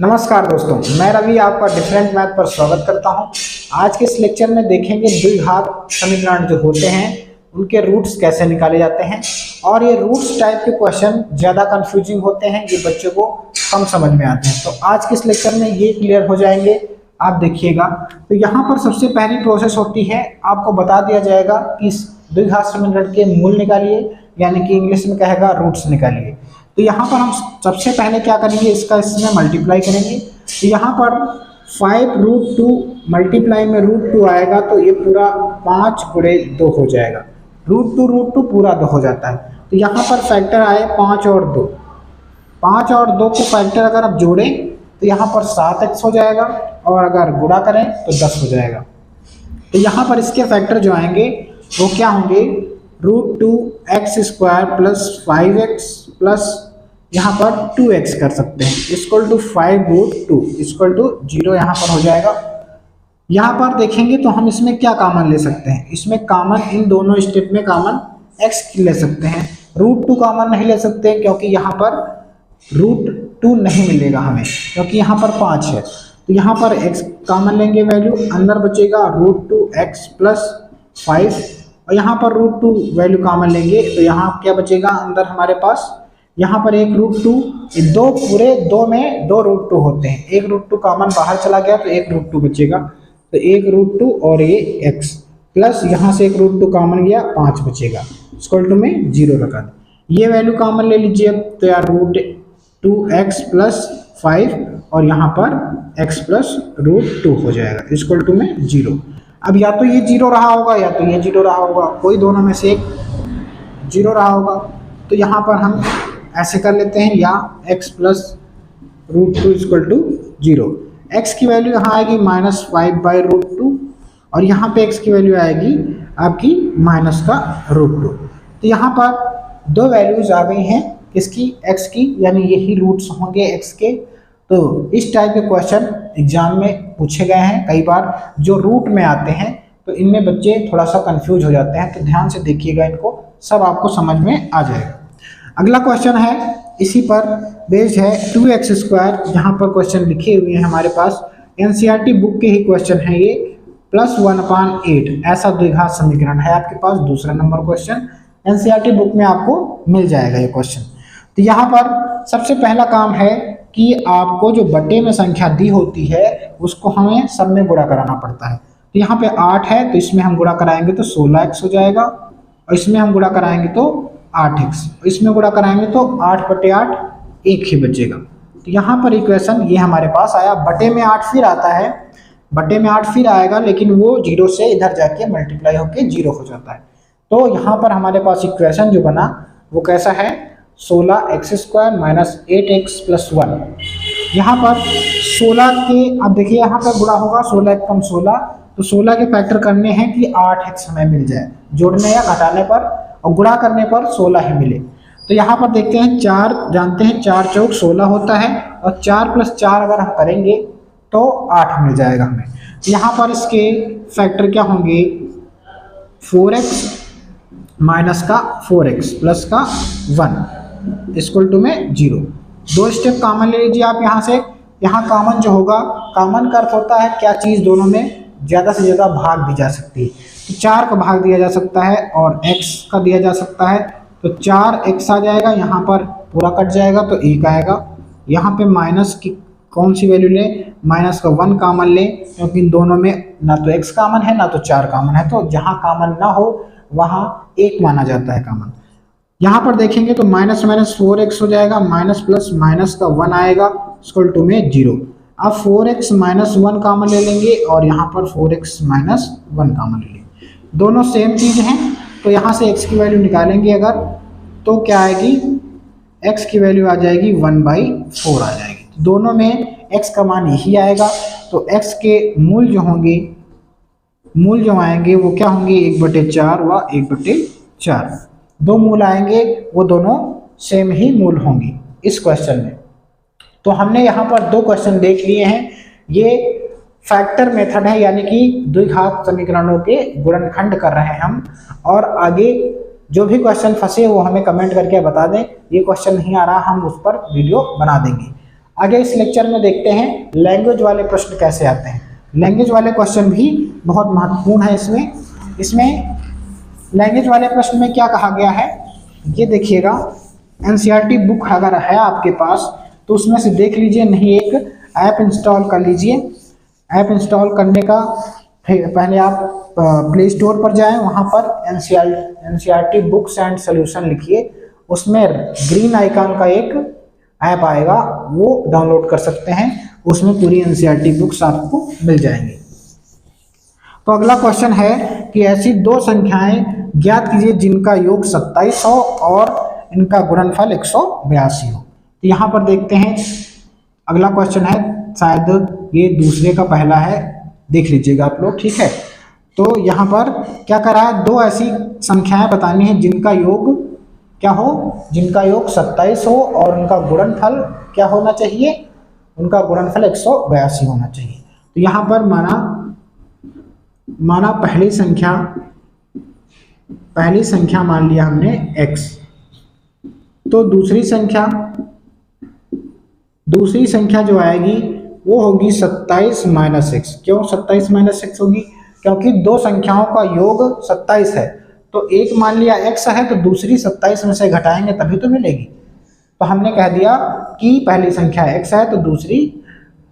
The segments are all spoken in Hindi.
नमस्कार दोस्तों, मैं रवि आपका डिफरेंट मैथ पर स्वागत करता हूं। आज के इस लेक्चर में देखेंगे द्विघात समीकरण जो होते हैं उनके रूट्स कैसे निकाले जाते हैं और ये रूट्स टाइप के क्वेश्चन ज़्यादा कंफ्यूजिंग होते हैं, ये बच्चों को कम समझ में आते हैं। तो आज के इस लेक्चर में ये क्लियर हो जाएंगे, आप देखिएगा। तो यहाँ पर सबसे पहली प्रोसेस होती है, आपको बता दिया जाएगा कि इस द्विघात समीकरण के मूल निकालिए, यानी कि इंग्लिश में कहेगा रूट्स निकालिए। तो यहाँ पर हम सबसे पहले क्या करेंगे, इसका इसमें मल्टीप्लाई करेंगे। तो यहाँ पर 5√2 मल्टीप्लाई में √2 आएगा तो ये पूरा 5 गुणे 2 हो जाएगा। √2 पूरा 2 हो जाता है। तो यहाँ पर फैक्टर आए 5 और 2। 5 और 2 को फैक्टर अगर आप जोड़ें तो यहाँ पर 7x हो जाएगा और अगर गुणा करें तो 10 हो जाएगा। तो यहाँ पर इसके फैक्टर जो आएंगे वो क्या होंगे, √2x² प्लस 5x प्लस यहाँ पर 2x कर सकते हैं, इक्वल टू 5√2 इक्वल टू 0 यहाँ पर हो जाएगा। यहाँ पर देखेंगे तो हम इसमें क्या कॉमन ले सकते हैं, इसमें कॉमन इन दोनों स्टेप में कॉमन x ले सकते हैं। √2 कॉमन नहीं ले सकते हैं क्योंकि यहाँ पर √2 नहीं मिलेगा हमें, क्योंकि यहाँ पर 5 है। तो यहाँ पर x कॉमन लेंगे, वैल्यू अंदर बचेगा √2x प्लस 5 और यहाँ पर √2 वैल्यू कॉमन लेंगे तो यहाँ क्या बचेगा अंदर हमारे पास, यहाँ पर एक √2, दो पूरे 2 में 2 √2 होते हैं, एक √2 कॉमन बाहर चला गया तो एक √2 बचेगा। तो एक √2 और ये x प्लस यहाँ से एक √2 कॉमन गया, 5 बचेगा, इक्वल टू में 0 लगा दें। ये वैल्यू कॉमन ले लीजिए अब, तो यार √2x प्लस 5 और यहाँ पर x प्लस √2 हो जाएगा, इक्वल टू में 0। अब या तो ये 0 रहा होगा या तो ये 0 रहा होगा, कोई दोनों में से एक 0 रहा होगा। तो यहाँ पर हम ऐसे कर लेते हैं, या x plus √2 equal to 0। x की वैल्यू यहाँ आएगी -5/√2 और यहाँ पे x की वैल्यू आएगी आपकी माइनस का √2। तो यहाँ पर दो वैल्यूज आ गई हैं किसकी, x की, यानी यही रूट्स होंगे x के। तो इस टाइप के क्वेश्चन एग्जाम में पूछे गए हैं कई बार, जो रूट में आते हैं तो इनमें बच्चे थोड़ा सा कंफ्यूज हो जाते हैं। तो ध्यान से देखिएगा, इनको सब आपको समझ में आ जाएगा। अगला क्वेश्चन है, इसी पर बेस्ड है, 2x²। यहाँ पर क्वेश्चन लिखे हुए हैं हमारे पास, एनसीईआरटी बुक के ही क्वेश्चन है ये, प्लस 1/8 ऐसा द्विघात समीकरण है आपके पास। दूसरा नंबर क्वेश्चन एनसीईआरटी बुक में आपको मिल जाएगा ये क्वेश्चन। तो यहाँ पर सबसे पहला काम है कि आपको जो बटे में संख्या दी होती है उसको हमें सब में गुणा कराना पड़ता है। तो यहाँ पे 8 है तो इसमें हम गुणा कराएंगे तो 16x हो जाएगा और इसमें हम गुणा कराएंगे तो 8x, इसमें गुणा कराएंगे तो 8/8 1 ही बचेगा। तो यहाँ पर इक्वेशन ये हमारे पास आया। बटे में 8 फिर आता है, बटे में 8 फिर आएगा, लेकिन वो 0 से इधर जाके मल्टीप्लाई होके 0 हो जाता है। तो यहाँ पर हमारे पास इक्वेशन जो बना वो कैसा है, 16x² माइनस 8x प्लस 1। यहाँ पर 16 के, अब देखिए यहाँ पर गुणा होगा, 16 कम 16, तो 16 के फैक्टर करने हैं कि 8x हमें मिल जाए, जोड़ने या घटाने पर और गुणा करने पर 16 ही मिले। तो यहाँ पर देखते हैं, 4 जानते हैं, 4 चौक 16 होता है और 4 + 4 अगर हम करेंगे तो 8 मिल जाएगा हमें। तो यहाँ पर इसके फैक्टर क्या होंगे, 4x माइनस का 4x प्लस का 1 इक्वल टू में 0। दो स्टेप कॉमन ले लीजिए आप यहाँ से। यहाँ कॉमन जो होगा, कॉमन का अर्थ होता है क्या चीज़ दोनों में ज़्यादा से ज़्यादा भाग दी जा सकती है। तो 4 का भाग दिया जा सकता है और x का दिया जा सकता है, तो 4x आ जाएगा, यहाँ पर पूरा कट जाएगा तो 1 आएगा। यहाँ पे माइनस की कौन सी वैल्यू लें, माइनस का 1 कॉमन लें, क्योंकि इन दोनों में ना तो x कॉमन है ना तो 4 कॉमन है, तो जहाँ कॉमन ना हो वहाँ 1 माना जाता है कॉमन। यहाँ पर देखेंगे तो माइनस 4x हो जाएगा, माइनस प्लस माइनस का 1 आएगा, इक्वल टू में 0। अब 4x माइनस 1 कॉमन ले लेंगे और यहाँ पर 4x माइनस 1 कॉमन ले लेंगे, दोनों सेम चीज़ हैं। तो यहाँ से x की वैल्यू निकालेंगे अगर, तो क्या आएगी, x की वैल्यू आ जाएगी 1/4 आ जाएगी। दोनों में x का मान यही आएगा। तो x के मूल जो होंगे, मूल जो आएंगे वो क्या होंगे, 1/4 व 1/4, दो मूल आएंगे, वो दोनों सेम ही मूल होंगे इस क्वेश्चन में। तो हमने यहाँ पर 2 क्वेश्चन देख लिए हैं। ये फैक्टर मेथड है, यानी कि द्विघात समीकरणों के गुणनखंड कर रहे हैं हम। और आगे जो भी क्वेश्चन फंसे वो हमें कमेंट करके बता दें, ये क्वेश्चन नहीं आ रहा, हम उस पर वीडियो बना देंगे। आगे इस लेक्चर में देखते हैं लैंग्वेज वाले प्रश्न कैसे आते हैं। लैंग्वेज वाले क्वेश्चन भी बहुत महत्वपूर्ण है। इसमें लैंग्वेज वाले प्रश्न में क्या कहा गया है, ये देखिएगा। एनसीईआरटी बुक अगर है आपके पास तो उसमें से देख लीजिए, नहीं एक ऐप इंस्टॉल कर लीजिए। ऐप इंस्टॉल करने का पहले आप प्ले स्टोर पर जाएं, वहाँ पर एनसीईआरटी बुक्स एंड सॉल्यूशन लिखिए, उसमें ग्रीन आइकन का एक ऐप आएगा, वो डाउनलोड कर सकते हैं। उसमें पूरी एनसीईआरटी बुक्स आपको मिल जाएंगी। तो अगला क्वेश्चन है कि ऐसी दो संख्याएं ज्ञात कीजिए जिनका योग 27 हो और इनका गुणनफल 182 हो। तो यहाँ पर देखते हैं, अगला क्वेश्चन है, शायद ये दूसरे का पहला है, देख लीजिएगा आप लोग, ठीक है। तो यहाँ पर क्या करा है, दो ऐसी संख्याएं बतानी है जिनका योग क्या हो, जिनका योग 27 हो और उनका गुणनफल क्या होना चाहिए, उनका गुणनफल 182 होना चाहिए। तो यहाँ पर माना पहली संख्या मान लिया हमने x, तो दूसरी संख्या जो आएगी वो होगी 27 माइनस एक्स। क्यों 27 माइनस एक्स होगी, क्योंकि दो संख्याओं का योग 27 है, तो एक मान लिया x है तो दूसरी 27 में से घटाएंगे तभी तो मिलेगी। तो हमने कह दिया कि पहली संख्या x है तो दूसरी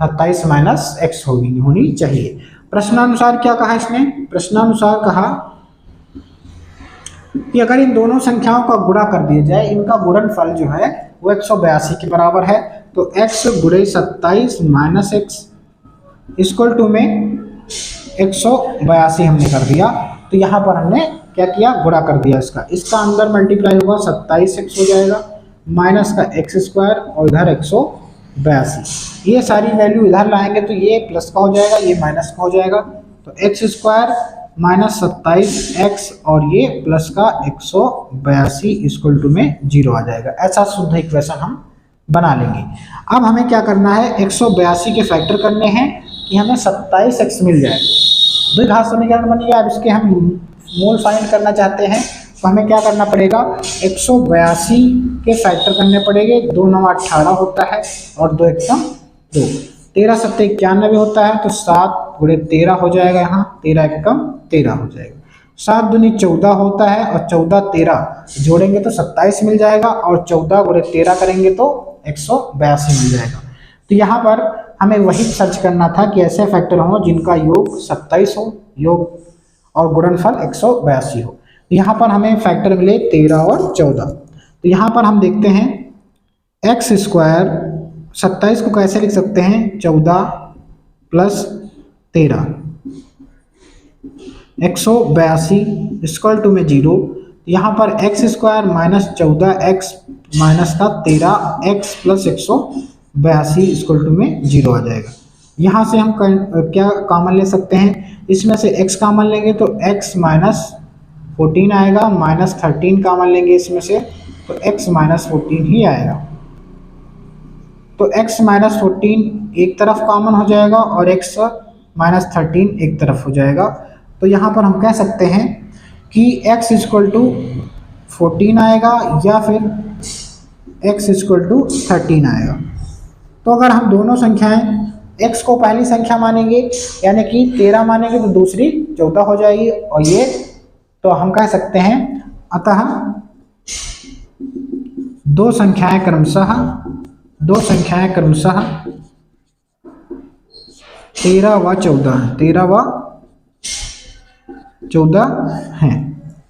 27 माइनस एक्स होनी चाहिए। प्रश्नानुसार क्या कहा इसने, प्रश्नानुसार कहा कि अगर इन दोनों संख्याओं का गुणा कर दिया जाए, इनका गुणनफल जो है वो 182 के बराबर है। तो x गुणे 27 माइनस एक्स इक्वल टू में 182 हमने कर दिया। तो यहाँ पर हमने क्या किया, गुणा कर दिया इसका अंदर मल्टीप्लाई होगा 27x हो जाएगा, माइनस का x स्क्वायर और इधर 182। ये सारी वैल्यू इधर लाएंगे तो ये प्लस का हो जाएगा, ये माइनस का हो जाएगा। तो x स्क्वायर माइनस 27x और ये प्लस का 182 इक्वल टू में 0 आ जाएगा। ऐसा शुद्ध इक्वेशन हम बना लेंगे। अब हमें क्या करना है, 182 के फैक्टर करने हैं कि हमें 27x मिल जाए। द्विघात समीकरण बन गया। अब इसके हम मूल फाइंड करना चाहते हैं तो हमें क्या करना पड़ेगा, 182 के फैक्टर करने पड़ेंगे। 2 9 18 होता है और 2 एकम 2, 13 7 91 होता है, तो 7 गुणे 13 हो जाएगा, यहाँ 13 एकम 13 हो जाएगा। 7 दूनी 14 होता है और 14 13 जोड़ेंगे तो 27 मिल जाएगा और 14 गुणे 13 करेंगे तो 182 मिल जाएगा। तो यहाँ पर हमें वही सर्च करना था कि ऐसे फैक्टर हो जिनका योग 27 हो, योग और गुणनफल 182 हो। तो यहाँ पर हमें फैक्टर मिले 13 और 14। तो यहाँ पर हम देखते हैं एक्स स्क्वायर 27 को कैसे लिख सकते हैं, 14 प्लस 13 182 इक्वल टू में 0। यहाँ पर x square minus 14x minus का 13x प्लस 182 इक्वल टू में 0 आ जाएगा। यहाँ से हम क्या कॉमन ले सकते हैं, इसमें से x कॉमन लेंगे तो x माइनस 14 आएगा, माइनस 13 कॉमन लेंगे इसमें से तो x माइनस 14 ही आएगा। तो x माइनस 14 एक तरफ कॉमन हो जाएगा और x माइनस 13 एक तरफ हो जाएगा। तो यहाँ पर हम कह सकते हैं कि x इक्वल टू 14 आएगा या फिर x इक्वल टू 13 आएगा। तो अगर हम दोनों संख्याएं x को पहली संख्या मानेंगे यानी कि 13 मानेंगे तो दूसरी 14 हो जाएगी, और ये तो हम कह सकते हैं अतः दो संख्याएं क्रमशः 13 व 14 हैं।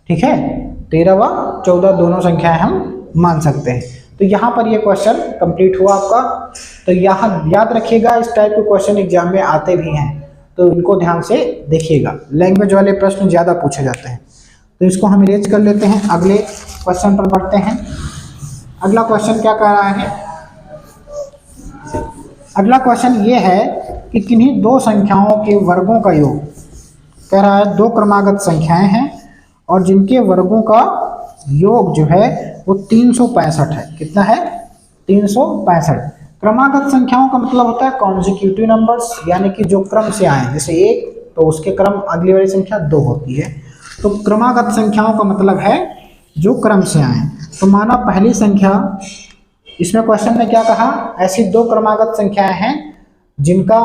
ठीक है, 13 व 14 दोनों संख्याएं हम मान सकते हैं। तो यहाँ पर ये क्वेश्चन कंप्लीट हुआ आपका। तो यहाँ याद रखिएगा, इस टाइप के क्वेश्चन एग्जाम में आते भी हैं, तो इनको ध्यान से देखिएगा। लैंग्वेज वाले प्रश्न ज़्यादा पूछे जाते हैं, तो इसको हम इरेज कर लेते हैं। अगले क्वेश्चन पर बढ़ते हैं। अगला क्वेश्चन क्या कह रहा है, अगला क्वेश्चन ये है कि किन्हीं दो संख्याओं के वर्गों का योग, कह रहा है दो क्रमागत संख्याएं हैं और जिनके वर्गों का योग जो है वो 365 है। कितना है, 365। क्रमागत संख्याओं का मतलब होता है कॉन्जिक्यूटिव नंबर्स, यानी कि जो क्रम से आए, जैसे 1 तो उसके क्रम अगली वाली संख्या 2 होती है। तो क्रमागत संख्याओं का मतलब है जो क्रम से आए। तो माना पहली संख्या इसमें क्वेश्चन में क्या कहा, ऐसी दो क्रमागत संख्याएं हैं जिनका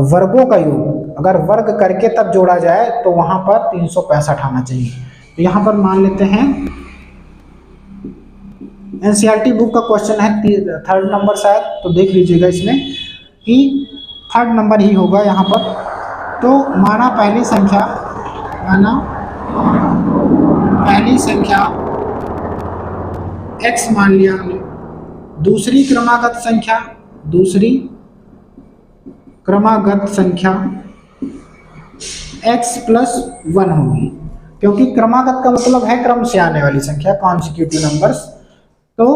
वर्गों का योग अगर वर्ग करके तब जोड़ा जाए तो वहां पर 365 आना चाहिए। तो यहां पर मान लेते हैं एनसीईआरटी बुक का क्वेश्चन है 3rd नंबर शायद, तो देख लीजिएगा इसमें कि 3rd नंबर ही होगा यहाँ पर। तो माना पहली संख्या x मान लिया हमने, दूसरी क्रमागत संख्या x + 1 होगी, क्योंकि क्रमागत का मतलब है क्रम से आने वाली संख्या, कॉन्सिक्यूटिव नंबर्स। तो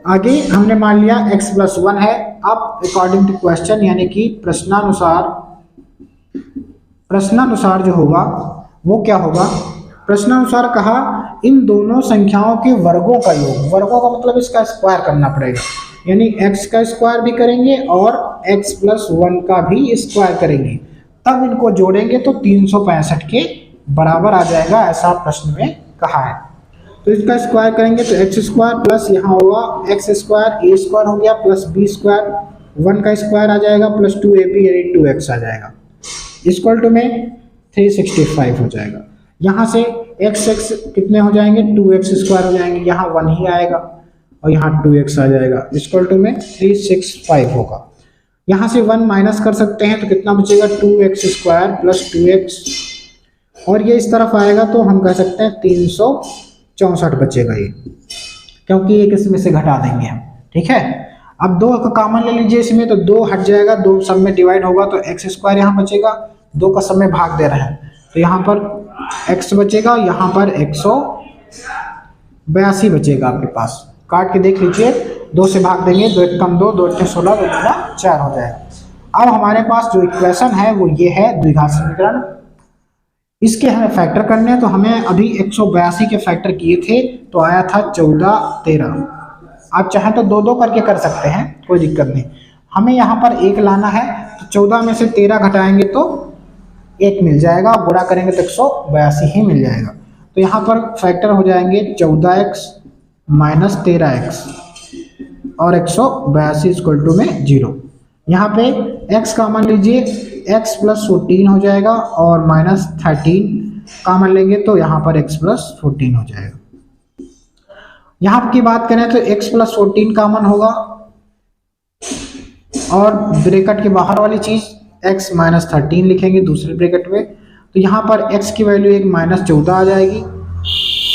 आगे हमने मान लिया x + 1 है। अब अकॉर्डिंग टू क्वेश्चन यानी कि प्रश्नानुसार जो होगा वो क्या होगा, प्रश्नानुसार कहा इन दोनों संख्याओं के वर्गों का योग, वर्गों का मतलब इसका स्क्वायर करना पड़ेगा, यानी x का स्क्वायर भी करेंगे और x + 1 का भी स्क्वायर करेंगे, तब इनको जोड़ेंगे तो 365 के बराबर आ जाएगा, ऐसा प्रश्न में कहा है। तो इसका स्क्वायर करेंगे तो x² प्लस यहाँ होगा x² a² हो गया प्लस b², 1 का स्क्वायर आ जाएगा प्लस 2ab यानी 2x आ जाएगा, इक्वल टू में 365 हो जाएगा। यहाँ से x कितने हो जाएंगे, 2x² हो जाएंगे, यहाँ 1 ही आएगा और यहाँ 2x आ जाएगा, इक्वल टू में 365 होगा। यहाँ से 1 माइनस कर सकते हैं तो कितना बचेगा, 2x² प्लस 2x, और ये इस तरफ आएगा तो हम कह सकते हैं 364 बचेगा ये, क्योंकि एक इसमें से घटा देंगे हम, ठीक है। अब 2 का कॉमन ले लीजिए इसमें, तो 2 हट जाएगा, 2 सब में डिवाइड होगा तो x² यहाँ बचेगा, 2 का सब में भाग दे रहे हैं तो यहाँ पर x बचेगा, यहाँ पर 182 बचेगा आपके पास, काट के देख लीजिए, 2 से भाग देंगे, 2 1 कम 2, 2 8 16, 2 4 4 हो जाएगा। अब हमारे पास जो इक्वेशन है वो ये है द्विघात समीकरण, इसके हमें फैक्टर करने हैं। तो हमें अभी 182 के फैक्टर किए थे तो आया था 14 13, आप चाहें तो 2 2 करके कर सकते हैं, कोई दिक्कत नहीं। हमें यहाँ पर 1 लाना है तो 14 में से 13 घटाएंगे तो 1 मिल जाएगा, गुणा करेंगे तो 182 ही मिल जाएगा। तो यहाँ पर फैक्टर हो जाएंगे 14x माइनस 13x और 182 इक्वल टू में 0। यहाँ पे x कॉमन लीजिए, x + 14 हो जाएगा और -13 कॉमन लेंगे तो यहाँ पर x + 14 हो जाएगा। यहाँ की बात करें तो x + 14 कॉमन होगा और ब्रैकेट के बाहर वाली चीज x - 13 लिखेंगे दूसरे ब्रैकेट में, तो यहाँ पर x की वैल्यू एक -14 आ जाएगी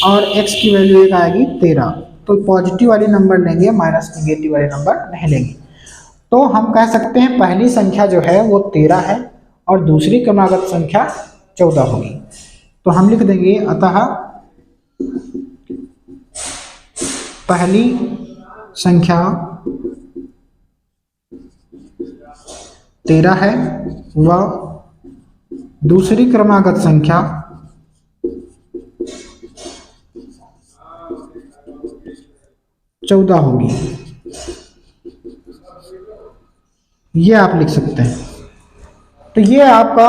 और x की वैल्यू एक आएगी 13। तो पॉजिटिव वाली नंबर लेंगे, माइनस नेगेटिव वाले नंबर नहीं लेंगे। तो हम कह सकते हैं पहली संख्या जो है वो 13 है और दूसरी क्रमागत संख्या 14 होगी। तो हम लिख देंगे अतः पहली संख्या 13 है व दूसरी क्रमागत संख्या 14 होगी, ये आप लिख सकते हैं। तो ये आपका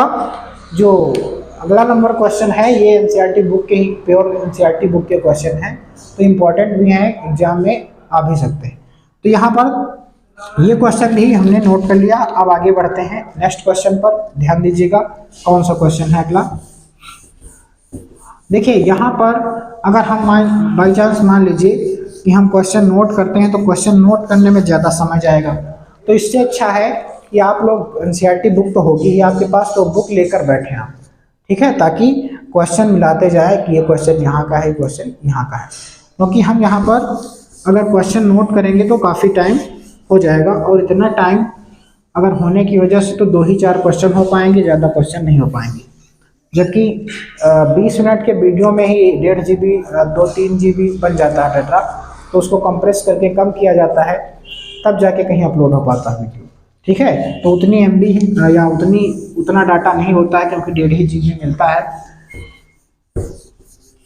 जो अगला नंबर क्वेश्चन है ये एनसीईआरटी बुक के ही, प्योर एनसीईआरटी बुक के क्वेश्चन हैं, तो इम्पोर्टेंट भी हैं, एग्जाम में आ भी सकते हैं। तो यहाँ पर ये क्वेश्चन भी हमने नोट कर लिया। अब आगे बढ़ते हैं नेक्स्ट क्वेश्चन पर, ध्यान दीजिएगा कौन सा क्वेश्चन है अगला। देखिए यहाँ पर अगर हम बाई चांस मान लीजिए कि हम क्वेश्चन नोट करते हैं तो क्वेश्चन नोट करने में ज़्यादा समय जाएगा, तो इससे अच्छा है कि आप लोग एनसीईआरटी बुक तो होगी ही आपके पास, तो बुक लेकर बैठे आप, ठीक है, ताकि क्वेश्चन मिलाते जाए कि ये क्वेश्चन यहाँ का है, क्वेश्चन यहाँ का है। क्योंकि हम यहाँ पर अगर क्वेश्चन नोट करेंगे तो काफ़ी टाइम हो जाएगा, और इतना टाइम अगर होने की वजह से तो 2 ही 4 क्वेश्चन हो पाएंगे, ज़्यादा क्वेश्चन नहीं हो पाएंगे। जबकि 20 मिनट के वीडियो में ही 1.5 GB 2-3 GB बन जाता है डाटा, तो उसको कंप्रेस करके कम किया जाता है, तब जाके कहीं अपलोड हो पाता है वीडियो, ठीक है। तो उतनी MB या उतना डाटा नहीं होता है, क्योंकि 1.5 GB मिलता है,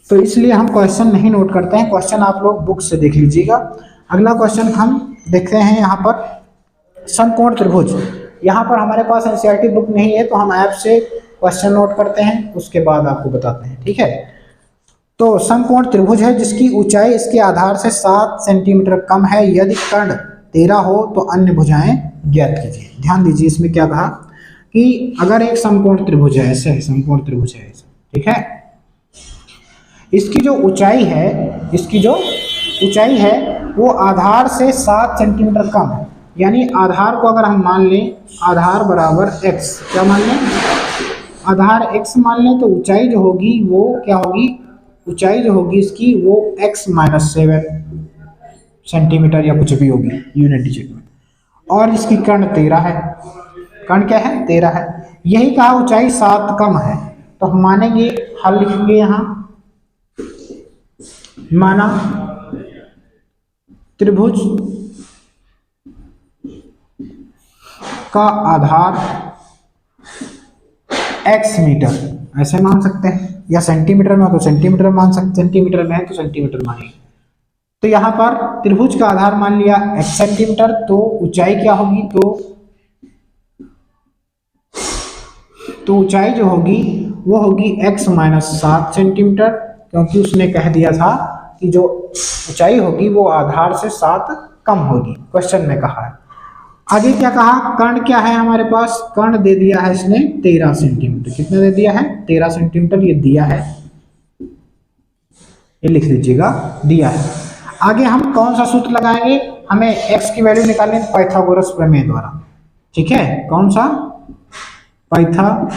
तो इसलिए हम क्वेश्चन नहीं नोट करते हैं। क्वेश्चन आप लोग बुक से देख लीजिएगा। अगला क्वेश्चन हम देखते हैं यहाँ पर समकोण त्रिभुज। यहाँ पर हमारे पास एनसीईआरटी बुक नहीं है, तो हम ऐप से क्वेश्चन नोट करते हैं, उसके बाद आपको बताते हैं, ठीक है। तो समकोण त्रिभुज है जिसकी ऊंचाई इसके आधार से 7 सेंटीमीटर कम है। यदि कर्ण 13 हो तो अन्य भुजाएं ज्ञात कीजिए। ध्यान दीजिए, इसमें क्या कहा कि अगर एक समकोण त्रिभुज है, ऐसे है समकोण त्रिभुज है ऐसे, ठीक है, इसकी जो ऊंचाई है वो आधार से 7 सेंटीमीटर कम है। यानी आधार को अगर हम मान लें, आधार बराबर x, क्या मान लें, आधार x मान लें, तो ऊंचाई जो होगी वो क्या होगी, ऊंचाई जो होगी इसकी वो x माइनस 7 सेंटीमीटर या कुछ भी होगी यूनिट डिजिट में। और इसकी कर्ण 13 है, कर्ण क्या है, 13 है। यही कहा ऊंचाई 7 कम है, तो हम मानेंगे, हल लिखेंगे यहाँ, माना त्रिभुज का आधार x मीटर, ऐसे मान सकते हैं, या सेंटीमीटर में हो तो सेंटीमीटर मान सकते, सेंटीमीटर में है तो सेंटीमीटर मानेंगे। तो यहाँ पर त्रिभुज का आधार मान लिया x सेंटीमीटर, तो ऊंचाई क्या होगी, तो ऊंचाई जो होगी वो होगी x माइनस 7 सेंटीमीटर, क्योंकि उसने कह दिया था कि जो ऊंचाई होगी वो आधार से 7 कम होगी, क्वेश्चन में कहा है। आगे क्या कहा, कर्ण क्या है हमारे पास, कर्ण दे दिया है इसने 13 सेंटीमीटर। कितना दे दिया है, 13 सेंटीमीटर ये दिया है, ये लिख लीजिएगा, दिया है। आगे हम कौन सा सूत्र लगाएंगे, हमें x की वैल्यू निकालनी है पाइथागोरस प्रमेय द्वारा, ठीक है। कौन सा, पाइथागोरस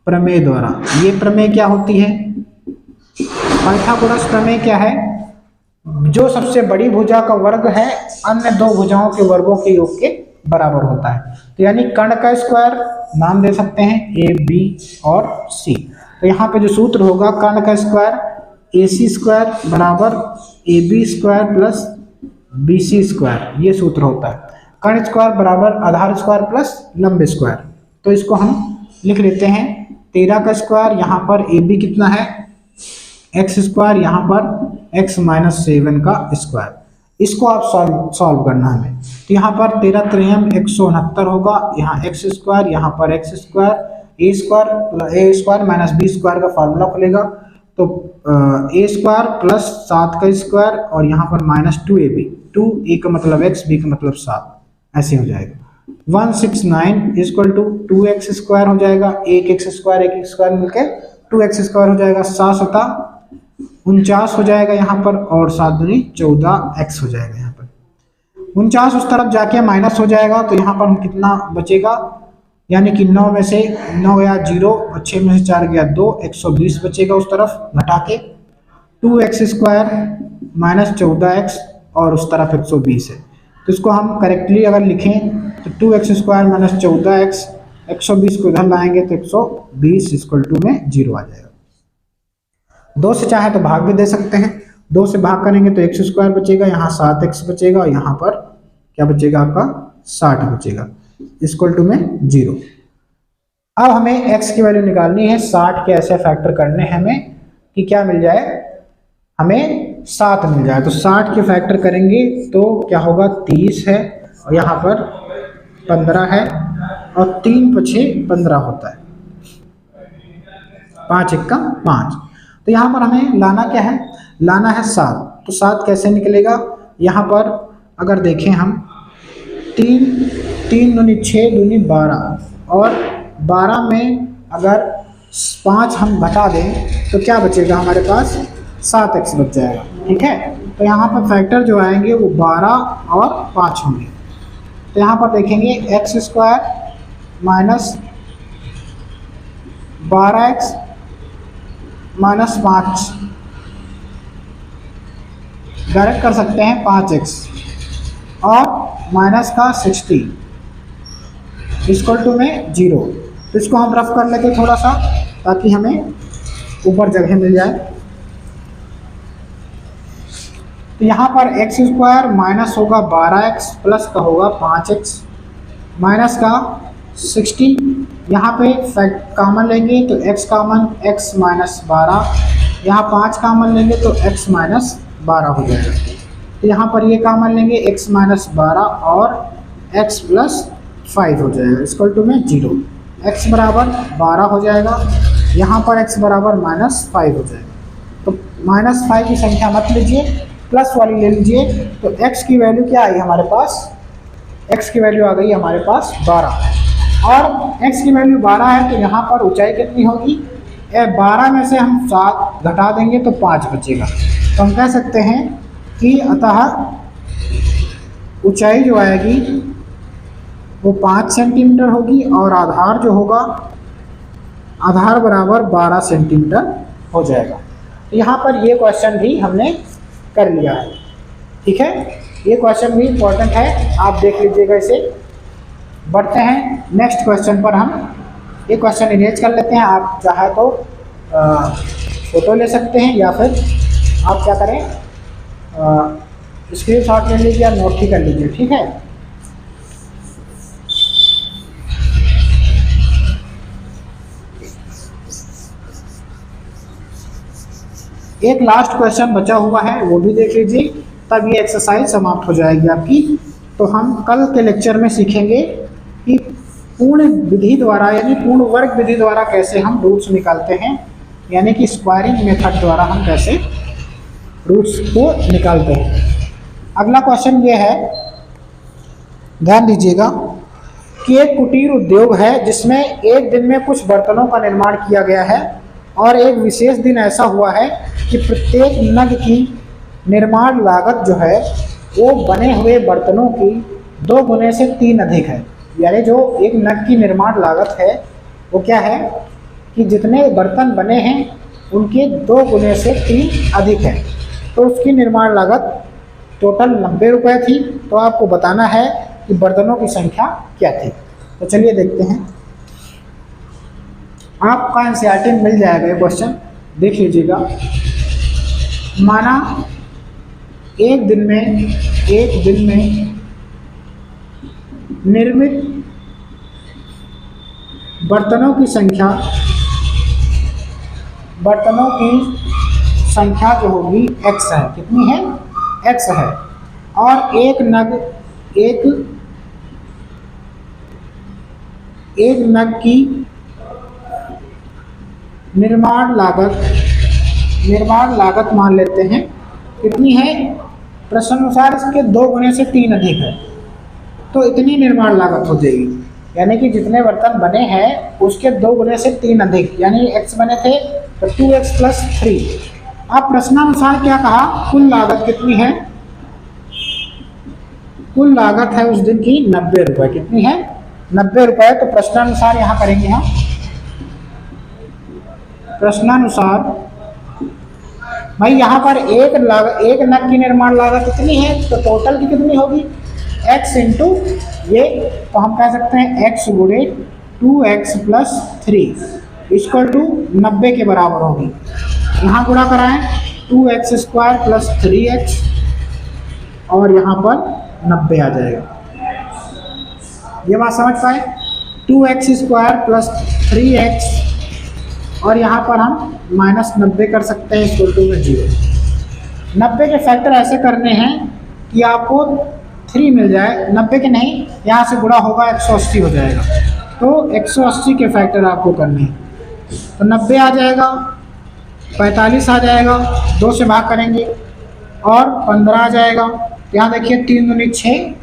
प्रमेय द्वारा। ये प्रमेय क्या होती है, पाइथागोरस प्रमेय क्या है, जो सबसे बड़ी भुजा का वर्ग है अन्य दो भुजाओं के वर्गों के योग के बराबर होता है। तो यानी कर्ण का स्क्वायर नाम दे सकते हैं ए, बी और सी। तो यहाँ पे जो सूत्र होगा, कर्ण का स्क्वायर AC स्क्वायर बराबर AB square plus BC square, ये सूत्र होता है। कर्ण स्क्वायर बराबर आधार स्क्वायर प्लस लंब स्क्वायर। तो इसको हम लिख लेते हैं 13 का स्क्वायर, यहाँ पर AB कितना है x स्क्वायर, यहाँ पर x माइनस 7 का स्क्वायर। इसको आप सॉल्व करना हमें। तो यहाँ पर 13 3 169 होगा, यहाँ x स्क्वायर, यहाँ पर x square, a square minus b square का फार्मूला खुलेगा। तो a स्क्वायर प्लस 7 का स्क्वायर और यहाँ पर माइनस 2ab, 2a का मतलब x, b का मतलब 7, ऐसे हो जाएगा। 169 इक्वल टू 2x स्क्वायर हो जाएगा, एक x स्क्वायर मिलके 2x स्क्वायर हो जाएगा, 7 सता 49 हो जाएगा यहाँ पर, और 7 दूनी 14x हो जाएगा। यहाँ पर 49 उस तरफ जाके माइनस हो जाएगा, तो यहाँ पर हम कितना बचेगा, यानी कि 9 में से 9 गया 0 और 6 में से 4 गया 2, 120 बचेगा उस तरफ घटा के। 2x स्क्वायर माइनस 14x और उस तरफ 120 है, तो इसको हम करेक्टली अगर लिखें तो 2x स्क्वायर माइनस 14x, 120 को इधर लाएंगे तो 120 इक्वल टू में 0 आ जाएगा। 2 से चाहे तो भाग भी दे सकते हैं, 2 से भाग करेंगे तो x स्क्वायर बचेगा, यहाँ 7x बचेगा और यहाँ पर क्या बचेगा आपका 60 बचेगा, इक्वल टू में 0। अब हमें x की वैल्यू निकालनी है, 60 के ऐसे फैक्टर करने हैं हमें कि क्या मिल जाए, हमें 7 मिल जाए। तो 60 के फैक्टर करेंगे तो क्या होगा, 30 है और यहाँ पर 15 है और 3 पछे 15 होता है, 5 1 5। तो यहाँ पर हमें लाना क्या है, लाना है 7। तो 7 कैसे निकलेगा, यहाँ पर अगर देखें हम 3 दूनी 6 दूनी 12 और 12 में अगर 5 हम घटा दें तो क्या बचेगा हमारे पास, 7x बच जाएगा, ठीक है। तो यहाँ पर फैक्टर जो आएंगे वो 12 और 5 होंगे। तो यहाँ पर देखेंगे x square minus 12x minus 5, direct कर सकते हैं 5x और माइनस का 60 इक्वल टू में 0। तो इसको हम रफ कर लेते थोड़ा सा ताकि हमें ऊपर जगह मिल जाए। तो यहाँ पर x स्क्वायर माइनस होगा 12x प्लस का होगा 5x माइनस का 60, यहाँ पे फैक्ट कामन लेंगे तो x कामन, x माइनस 12, यहाँ 5 कामन लेंगे तो x माइनस 12 हो जाएगा। तो यहाँ पर ये कामन लेंगे x माइनस 12 और x प्लस 5 हो जाएगा, इक्वल टू में 0। x बराबर 12 हो जाएगा, यहाँ पर x बराबर -5 हो जाएगा। तो -5 की संख्या मत लीजिए, प्लस वाली ले लीजिए। तो x की वैल्यू क्या आई हमारे पास, x की वैल्यू आ गई हमारे पास 12। और x की वैल्यू 12 है तो यहाँ पर ऊंचाई कितनी होगी, 12 में से हम 7 घटा देंगे तो 5 बचेगा। तो हम कह सकते हैं कि अतः ऊंचाई जो आएगी वो 5 सेंटीमीटर होगी और आधार जो होगा, आधार बराबर 12 सेंटीमीटर हो जाएगा। तो यहाँ पर ये क्वेश्चन भी हमने कर लिया है। ठीक है, ये क्वेश्चन भी इम्पोर्टेंट है, आप देख लीजिएगा इसे। बढ़ते हैं नेक्स्ट क्वेश्चन पर। हम ये क्वेश्चन इरेज कर लेते हैं। आप चाहे तो फोटो ले सकते हैं या फिर आप क्या करें, स्क्रीनशॉट ले लीजिए या नोट ही कर लीजिए। ठीक है, एक लास्ट क्वेश्चन बचा हुआ है, वो भी देख लीजिए, तब ये एक्सरसाइज समाप्त हो जाएगी आपकी। तो हम कल के लेक्चर में सीखेंगे कि पूर्ण विधि द्वारा यानी पूर्ण वर्ग विधि द्वारा कैसे हम रूट्स निकालते हैं, यानी कि स्क्वायरिंग मेथड द्वारा हम कैसे रूट्स को निकालते हैं। अगला क्वेश्चन ये है, ध्यान दीजिएगा कि एक कुटीर उद्योग है जिसमें एक दिन में कुछ बर्तनों का निर्माण किया गया है और एक विशेष दिन ऐसा हुआ है कि प्रत्येक नग की निर्माण लागत जो है वो बने हुए बर्तनों की 2 गुने से 3 अधिक है। यानी जो एक नग की निर्माण लागत है वो क्या है कि जितने बर्तन बने हैं उनके 2 गुने से 3 अधिक है। तो उसकी निर्माण लागत टोटल 90 रुपये थी। तो आपको बताना है कि बर्तनों की संख्या क्या थी। तो चलिए देखते हैं, आपका एनसीईआरटी में मिल जाएगा ये क्वेश्चन, देख लीजिएगा। माना एक दिन में निर्मित बर्तनों की संख्या जो होगी x है। कितनी है, x है। और एक नग की निर्माण लागत मान लेते हैं कितनी है, प्रश्नानुसार इसके 2 गुने से 3 अधिक है। तो इतनी निर्माण लागत हो जाएगी, यानी कि जितने बर्तन बने हैं उसके 2 गुने से 3 अधिक, यानी x बने थे तो 2x + 3। अब प्रश्नानुसार क्या कहा, कुल लागत कितनी है, कुल लागत है उस दिन की 90 रुपये। कितनी है, 90 रुपये। तो प्रश्नानुसार यहाँ करेंगे हम, प्रश्नानुसार भाई यहाँ पर एक नग की निर्माण लागत कितनी है, तो टोटल की कितनी होगी, x इंटू ये, तो हम कह सकते हैं x गुणे 2x + 3 इक्वल टू 90 के बराबर होगी। यहाँ गुणा कराएं 2x² + 3x और यहाँ पर 90 आ जाएगा। ये बात समझ पाए, 2x² + 3x और यहाँ पर हम -90 कर सकते हैं इक्वल टू में 0। 90 के फैक्टर ऐसे करने हैं कि आपको 3 मिल जाए, 90 के नहीं, यहाँ से गुणा होगा 180 हो जाएगा। तो 180 के फैक्टर आपको करने हैं। तो 90 आ जाएगा, 45 आ जाएगा, 2 से भाग करेंगे और 15 आ जाएगा। यहाँ देखिए 3 दूनी 6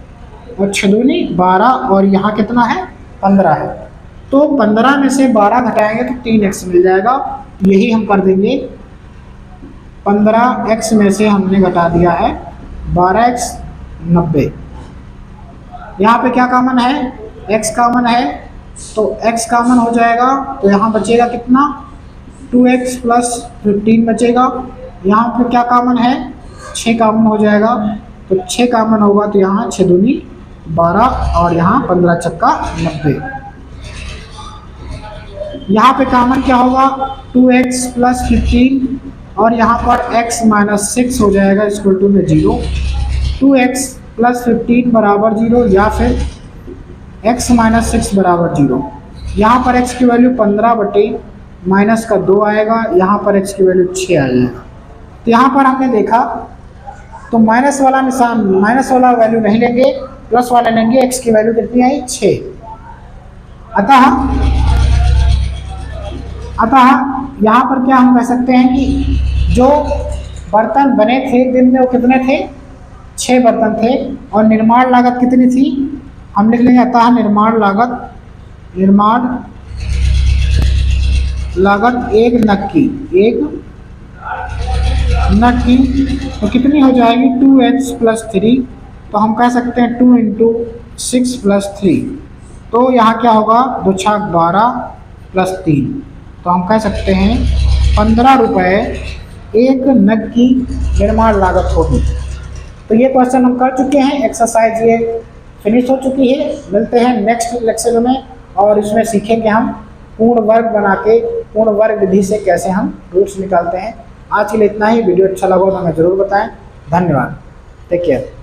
और 6 दूनी 12 और यहाँ कितना है, 15 है। तो 15 में से 12 घटाएंगे तो 3x मिल जाएगा। यही हम कर देंगे, 15x में से हमने घटा दिया है 12x 90। यहाँ पे क्या कॉमन है, x कॉमन है, तो x कॉमन हो जाएगा। तो यहाँ बचेगा कितना, 2x + 15 बचेगा। यहाँ पे क्या कॉमन है, 6 कॉमन हो जाएगा। तो 6 कॉमन होगा तो यहाँ 6 दूनी 12 और यहाँ 15 चक्का 90। यहाँ पे कॉमन क्या होगा, 2x + 15 और यहाँ पर x - 6 हो जाएगा इक्वल टू में 0। 2x + 15 बराबर 0 या फिर x - 6 बराबर 0। यहाँ पर x की वैल्यू 15 बटे माइनस का 2 आएगा, यहाँ पर x की वैल्यू 6 आ जाएगा। तो यहाँ पर हमने देखा तो माइनस वाला निशान, माइनस वाला वैल्यू नहीं लेंगे, प्लस वाला लेंगे। x की वैल्यू कितनी आई, 6। अतः अतः यहाँ पर क्या हम कह सकते हैं कि जो बर्तन बने थे एक दिन में वो कितने थे, 6 बर्तन थे, और निर्माण लागत कितनी थी, हम लिख लेंगे अतः निर्माण लागत एक नग की तो कितनी हो जाएगी 2x + 3, तो हम कह सकते हैं 2 × 6 + 3, तो यहाँ क्या होगा 2 × 6 = 12 + 3, तो हम कह सकते हैं 15 रुपये एक नग की निर्माण लागत होगी। तो ये क्वेश्चन हम कर चुके हैं, एक्सरसाइज ये फिनिश हो चुकी है। मिलते हैं नेक्स्ट लेक्चर में और इसमें सीखेंगे हम पूर्ण वर्ग बना के पूर्ण वर्ग विधि से कैसे हम रूट्स निकालते हैं। आज के लिए इतना ही। वीडियो अच्छा लगा तो हमें ज़रूर बताएं। धन्यवाद। Take care.